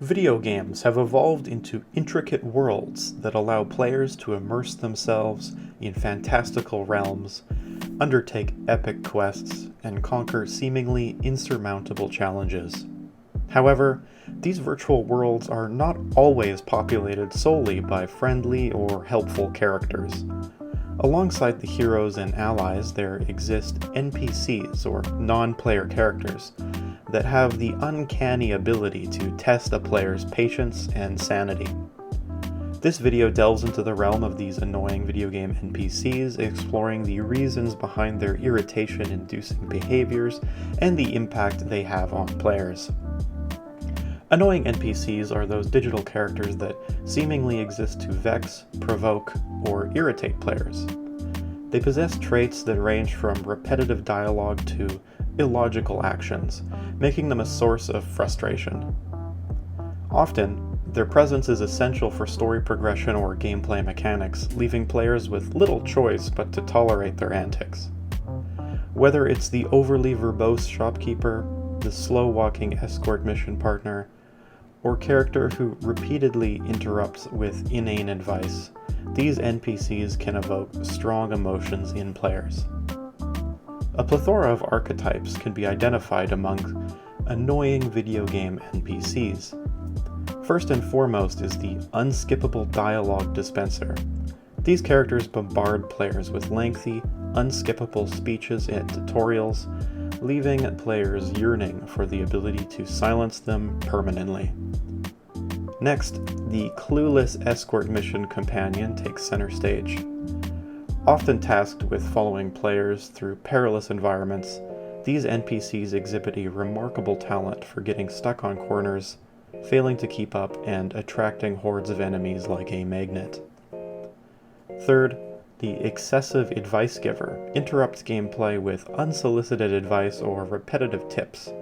Video games have evolved into intricate worlds that allow players to immerse themselves in fantastical realms, undertake epic quests, and conquer seemingly insurmountable challenges. However, these virtual worlds are not always populated solely by friendly or helpful characters. Alongside the heroes and allies, there exist NPCs, or non-player characters, that have the uncanny ability to test a player's patience and sanity. This video delves into the realm of these annoying video game NPCs, exploring the reasons behind their irritation-inducing behaviors and the impact they have on players. Annoying NPCs are those digital characters that seemingly exist to vex, provoke, or irritate players. They possess traits that range from repetitive dialogue to illogical actions, making them a source of frustration. Often, their presence is essential for story progression or gameplay mechanics, leaving players with little choice but to tolerate their antics. Whether it's the overly verbose shopkeeper, the slow-walking escort mission partner, or character who repeatedly interrupts with inane advice, these NPCs can evoke strong emotions in players. A plethora of archetypes can be identified among annoying video game NPCs. First and foremost is the unskippable dialogue dispenser. These characters bombard players with lengthy, unskippable speeches and tutorials, leaving players yearning for the ability to silence them permanently. Next, the clueless escort mission companion takes center stage. Often tasked with following players through perilous environments, these NPCs exhibit a remarkable talent for getting stuck on corners, failing to keep up, and attracting hordes of enemies like a magnet. Third, the excessive advice giver interrupts gameplay with unsolicited advice or repetitive tips,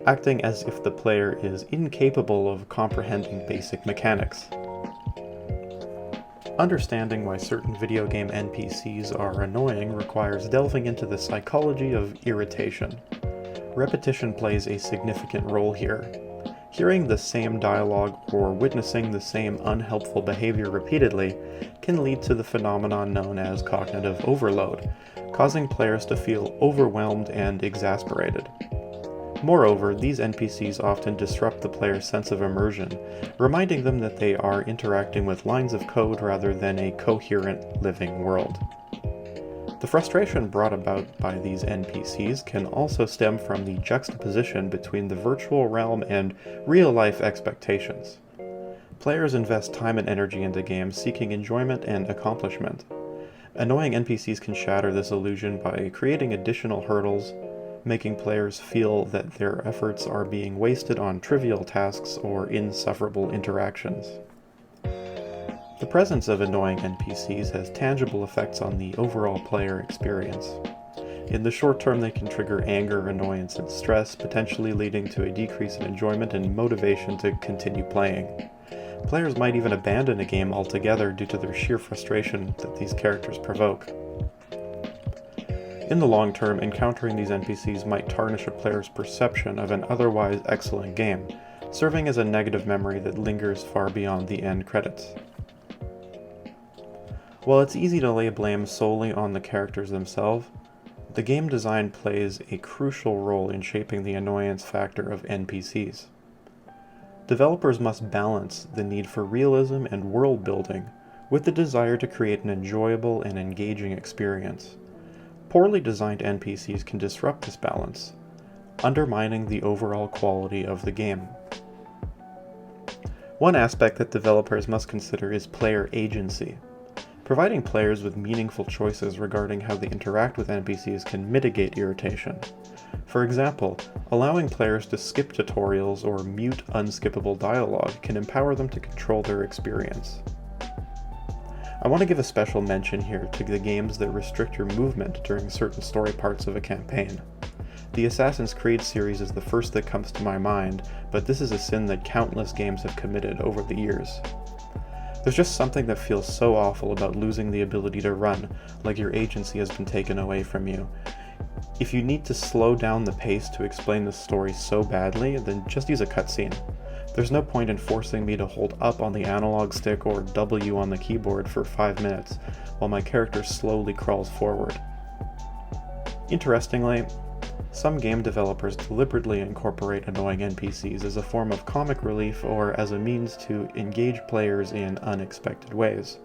acting as if the player is incapable of comprehending basic mechanics. Understanding why certain video game NPCs are annoying requires delving into the psychology of irritation. Repetition plays a significant role here. Hearing the same dialogue or witnessing the same unhelpful behavior repeatedly can lead to the phenomenon known as cognitive overload, causing players to feel overwhelmed and exasperated. Moreover, these NPCs often disrupt the player's sense of immersion, reminding them that they are interacting with lines of code rather than a coherent, living world. The frustration brought about by these NPCs can also stem from the juxtaposition between the virtual realm and real-life expectations. Players invest time and energy into games seeking enjoyment and accomplishment. Annoying NPCs can shatter this illusion by creating additional hurdles, making players feel that their efforts are being wasted on trivial tasks or insufferable interactions. The presence of annoying NPCs has tangible effects on the overall player experience. In the short term, they can trigger anger, annoyance, and stress, potentially leading to a decrease in enjoyment and motivation to continue playing. Players might even abandon a game altogether due to their sheer frustration that these characters provoke. In the long term, encountering these NPCs might tarnish a player's perception of an otherwise excellent game, serving as a negative memory that lingers far beyond the end credits. While it's easy to lay blame solely on the characters themselves, the game design plays a crucial role in shaping the annoyance factor of NPCs. Developers must balance the need for realism and world building with the desire to create an enjoyable and engaging experience. Poorly designed NPCs can disrupt this balance, undermining the overall quality of the game. One aspect that developers must consider is player agency. Providing players with meaningful choices regarding how they interact with NPCs can mitigate irritation. For example, allowing players to skip tutorials or mute unskippable dialogue can empower them to control their experience. I want to give a special mention here to the games that restrict your movement during certain story parts of a campaign. The Assassin's Creed series is the first that comes to my mind, but this is a sin that countless games have committed over the years. There's just something that feels so awful about losing the ability to run, like your agency has been taken away from you. If you need to slow down the pace to explain the story so badly, then just use a cutscene. There's no point in forcing me to hold up on the analog stick or W on the keyboard for 5 minutes while my character slowly crawls forward. Interestingly, some game developers deliberately incorporate annoying NPCs as a form of comic relief or as a means to engage players in unexpected ways.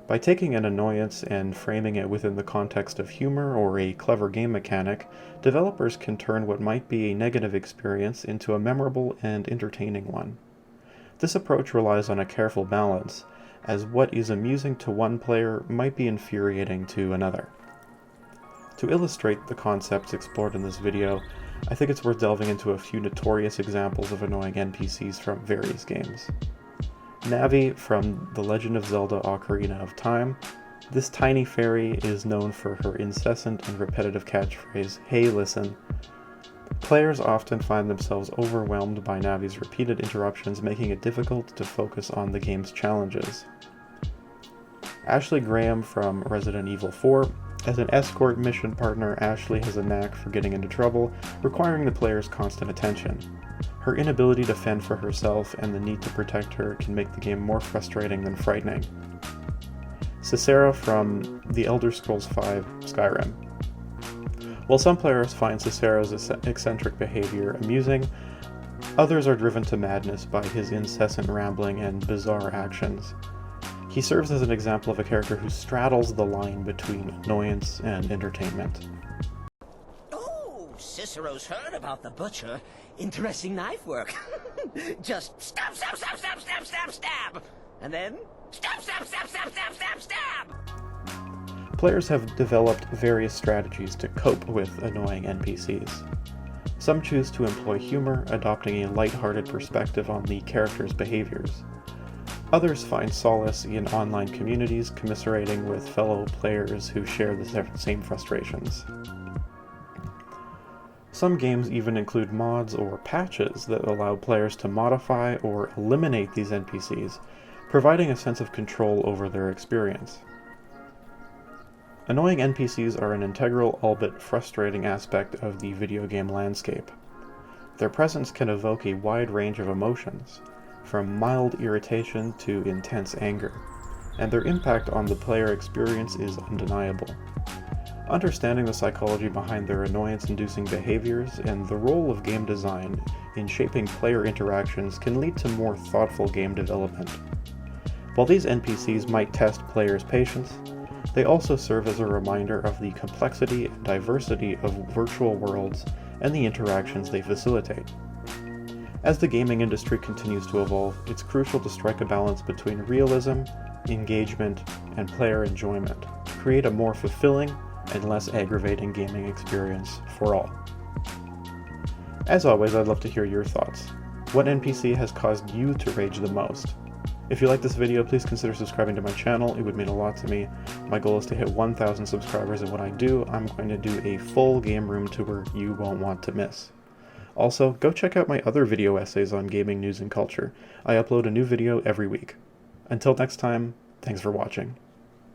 By taking an annoyance and framing it within the context of humor or a clever game mechanic, developers can turn what might be a negative experience into a memorable and entertaining one. This approach relies on a careful balance, as what is amusing to one player might be infuriating to another. To illustrate the concepts explored in this video, I think it's worth delving into a few notorious examples of annoying NPCs from various games. Navi from The Legend of Zelda Ocarina of Time. This tiny fairy is known for her incessant and repetitive catchphrase, "Hey, listen." Players often find themselves overwhelmed by Navi's repeated interruptions, making it difficult to focus on the game's challenges. Ashley Graham from Resident Evil 4. As an escort mission partner, Ashley has a knack for getting into trouble, requiring the player's constant attention. Her inability to fend for herself and the need to protect her can make the game more frustrating than frightening. Cicera from The Elder Scrolls V: Skyrim. While some players find Cicera's eccentric behavior amusing, others are driven to madness by his incessant rambling and bizarre actions. He serves as an example of a character who straddles the line between annoyance and entertainment. Oh, Cicero's heard about the butcher. Interesting knife work. Just stab, stab, stab, stab, stab, stab, stab. And then stab, stab, stab, stab, stab, stab, stab. Players have developed various strategies to cope with annoying NPCs. Some choose to employ humor, adopting a lighthearted perspective on the character's behaviors. Others find solace in online communities, commiserating with fellow players who share the same frustrations. Some games even include mods or patches that allow players to modify or eliminate these NPCs, providing a sense of control over their experience. Annoying NPCs are an integral, albeit frustrating aspect of the video game landscape. Their presence can evoke a wide range of emotions, from mild irritation to intense anger, and their impact on the player experience is undeniable. Understanding the psychology behind their annoyance-inducing behaviors and the role of game design in shaping player interactions can lead to more thoughtful game development. While these NPCs might test players' patience, they also serve as a reminder of the complexity and diversity of virtual worlds and the interactions they facilitate. As the gaming industry continues to evolve, it's crucial to strike a balance between realism, engagement, and player enjoyment to create a more fulfilling and less aggravating gaming experience for all. As always, I'd love to hear your thoughts. What NPC has caused you to rage the most? If you like this video, please consider subscribing to my channel. It would mean a lot to me. My goal is to hit 1,000 subscribers, and when I do, I'm going to do a full game room tour you won't want to miss. Also, go check out my other video essays on gaming news and culture. I upload a new video every week. Until next time, thanks for watching.